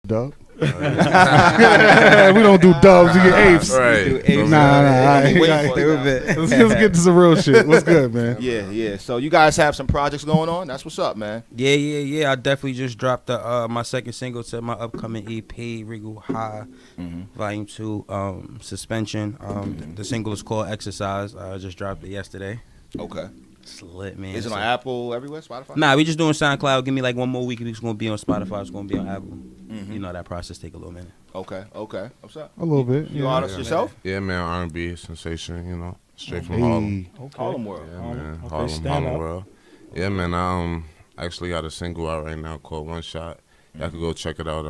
dub. We don't do dubs. You get apes. Right. Nah. Let's get to some real shit. What's good, man? Yeah. So you guys have some projects going on. That's what's up, man. Yeah. I definitely just dropped my second single to my upcoming EP, Regal High, Volume 2, Suspension. The single is called Exercise. I just dropped it yesterday. Okay. It's lit, man. Is it on Apple everywhere? Spotify? Nah, we just doing SoundCloud. Give me like one more week. It's gonna be on Spotify. It's gonna be on Apple. You know that process take a little minute. Okay. What's up? A little bit. You artist yourself? Yeah, man. R&B sensation. You know, straight from Harlem. Okay. Harlem World. Yeah, man. Okay, Harlem World. Yeah, man. I actually got a single out right now called One Shot. Y'all can go check it out.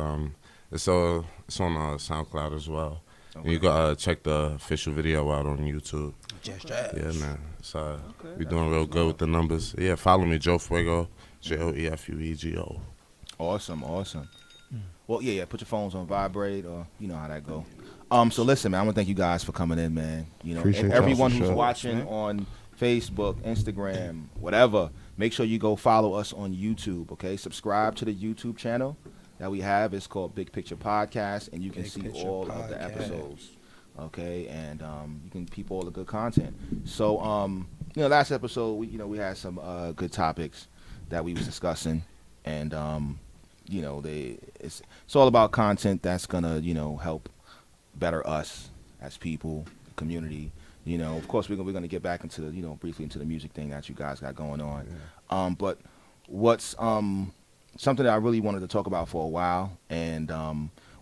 It's on SoundCloud as well. Okay. And you gotta check the official video out on YouTube. Yeah, man. So we doing real good with the numbers. Yeah, follow me, Joe Fuego, JoeFuego. Awesome. Well, yeah. Put your phones on vibrate, or you know how that go. So listen, man. I want to thank you guys for coming in, man. You know, Appreciate everyone y'all for who's sure. watching on Facebook, Instagram, whatever. Make sure you go follow us on YouTube. Okay, subscribe to the YouTube channel that we have. It's called Big Picture Podcast, and you can see all of the episodes. Okay, and you can peep all the good content. So, last episode we had some good topics that we was discussing, and it's all about content that's gonna help better us as people, the community. Of course we're gonna get back into the briefly into the music thing that you guys got going on. Yeah. But what's something that I really wanted to talk about for a while, and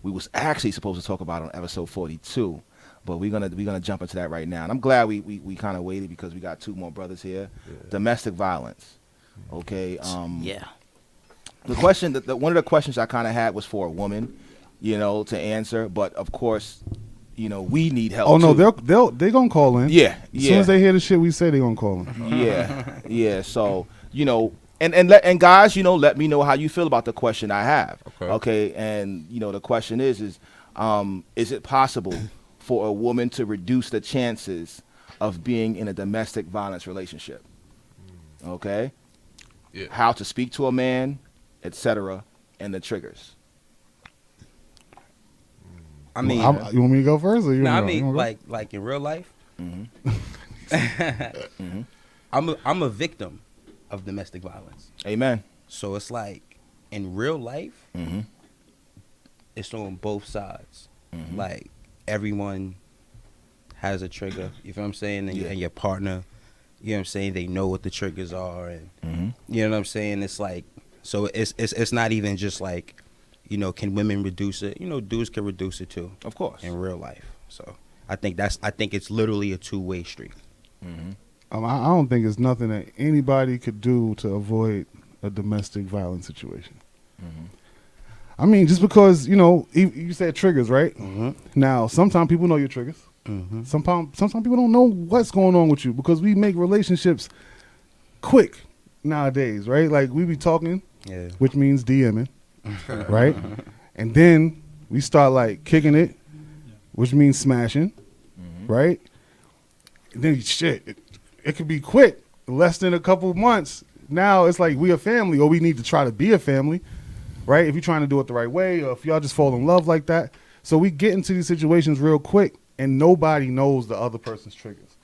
we was actually supposed to talk about it on episode 42. But we're gonna jump into that right now, and I'm glad we kind of waited because we got two more brothers here. Yeah. Domestic violence, okay. The question, one of the questions I kind of had was for a woman, to answer. But of course, we need help. Oh no, too. they gonna call in. Yeah. As soon as they hear the shit we say, they gonna call in. Yeah. So and guys, let me know how you feel about the question I have. Okay. And the question is it possible for a woman to reduce the chances of being in a domestic violence relationship? Okay? Yeah. How to speak to a man, etc., and the triggers. I mean, you want me to go first? Or you I wanna mean, go? like in real life, I'm a victim of domestic violence. Amen. So it's like in real life, it's on both sides. Like everyone has a trigger. You feel what I'm saying? And your partner, you know what I'm saying? They know what the triggers are, and you know what I'm saying? It's like, so it's not even just like, can women reduce it? Dudes can reduce it too. Of course. In real life. So I think it's literally a two-way street. I don't think it's nothing that anybody could do to avoid a domestic violence situation. I mean, just because, you said triggers, right? Now, sometimes people know your triggers. Sometimes people don't know what's going on with you because we make relationships quick nowadays, right? Like, we be talking, which means DMing, right? And then we start, like, kicking it, which means smashing, right? And then, it could be quick, less than a couple of months. Now, it's like we a family, or we need to try to be a family. Right? If you're trying to do it the right way, or if y'all just fall in love like that. So we get into these situations real quick, and nobody knows the other person's triggers.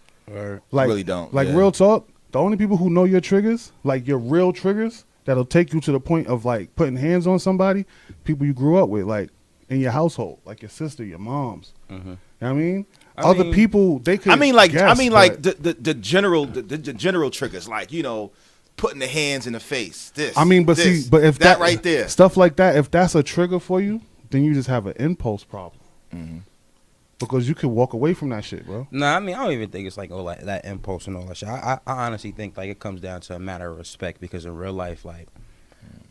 Like, really don't. Like, real talk, the only people who know your triggers, like your real triggers, that'll take you to the point of, like, putting hands on somebody, people you grew up with, like, in your household, like your sister, your moms. You know what I mean? Other people, they could guess, the general triggers, like, putting the hands in the face. This. I mean, but if that right there, stuff like that, if that's a trigger for you, then you just have an impulse problem. Because you could walk away from that shit, bro. Nah, I mean, I don't even think it's like like that impulse and all that shit. I honestly think like it comes down to a matter of respect, because in real life, like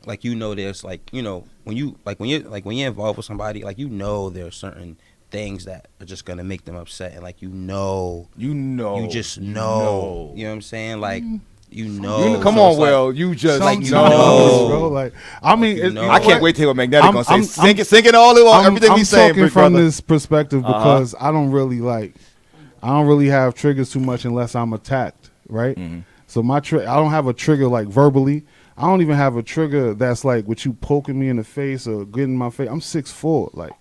there's like when you're involved with somebody, like there are certain things that are just gonna make them upset, and like you just know. You know what I'm saying? Like. Come on, Will. You just know, bro. Like, I mean, I can't wait to hear what Magnetic gonna say. Sink it all in, everything we saying. I'm talking from this perspective because I don't really have triggers too much unless I'm attacked, right? So I don't have a trigger like verbally, I don't even have a trigger that's like with you poking me in the face or getting in my face. I'm 6'4", like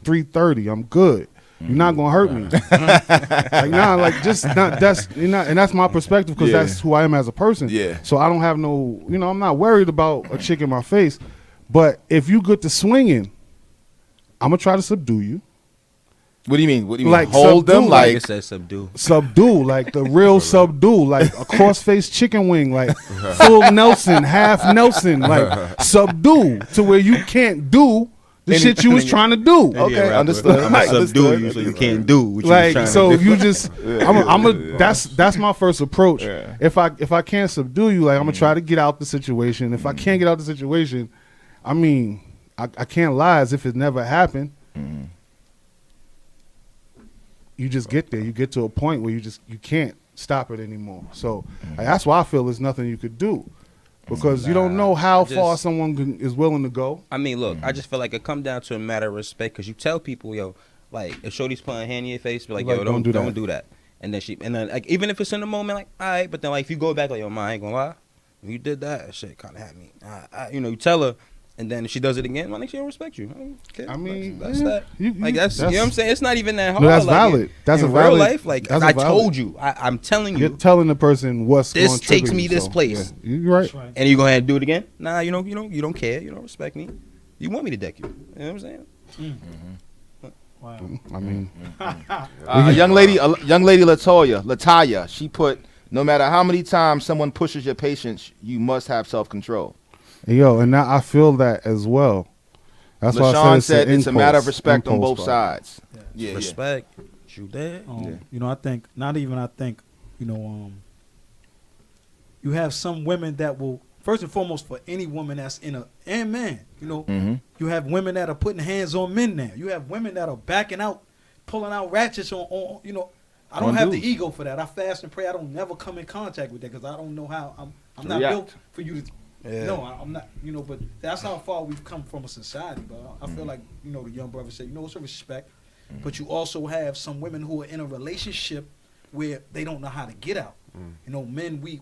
330. I'm good. You're not gonna hurt me. Like nah, like just not. That's and that's my perspective because that's who I am as a person. Yeah. So I don't have no. I'm not worried about a chick in my face. But if you get to swinging, I'm gonna try to subdue you. What do you mean? What do you mean? Like Hold them subdue, like It says subdue. Subdue, like the real subdue, like a cross-faced chicken wing, like full Nelson, half Nelson, like subdue to where you can't do the shit you was trying to do. Okay, understood. I'm gonna subdue you so you can't do what you was trying Like so, to if do. you just, that's my first approach. Yeah. If I can't subdue you, like I'm gonna try to get out the situation. If I can't get out the situation, I mean, I can't lie as if it never happened. You just get there. You get to a point where you can't stop it anymore. So like, that's why I feel there's nothing you could do because you don't know how far someone is willing to go. I mean, look, I just feel like it come down to a matter of respect because you tell people, yo, like if Shorty's putting a hand in your face, be like, yo, don't do that. And then like even if it's in the moment, like, all right, but then like if you go back, like, yo, man, I ain't gonna lie, if you did that shit kind of had me. You tell her. And then if she does it again, well, she don't respect you. I mean, that's yeah, that. You know what I'm saying? It's not even that hard. No, that's like, valid. That's in a valid. real life, like I told you, I'm telling you. You're telling the person what's This going to trigger takes me you, this so, place. Yeah, you're right. And you go ahead and do it again? Nah, you don't care. You don't respect me. You want me to deck you. You know what I'm saying? Wow. I mean, young lady Lataya, she put, no matter how many times someone pushes your patience, you must have self-control. yo, and now I feel that as well. That's why I LaShawn said it's a matter of impulse, respect on both impulse, sides. Yeah, Respect. You there? I think you have some women that will, first and foremost, for any woman that's and man, you have women that are putting hands on men now. You have women that are backing out, pulling out ratchets on I don't On have dudes. the ego for that. I fast and pray. I don't never come in contact with that because I don't know how. I'm not React. built for you to. Yeah. No, I'm not. But that's how far we've come from a society. But I feel like the young brother said, it's a respect, but you also have some women who are in a relationship where they don't know how to get out. Men, we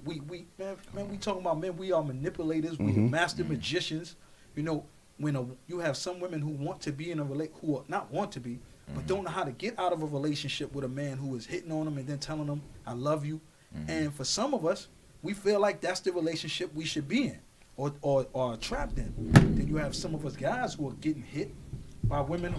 talking about men. We are manipulators. We are master magicians. When you have some women who want to be in who are not want to be, but don't know how to get out of a relationship with a man who is hitting on them and then telling them, "I love you." And for some of us, we feel like that's the relationship we should be in or are trapped in. Then you have some of us guys who are getting hit by women who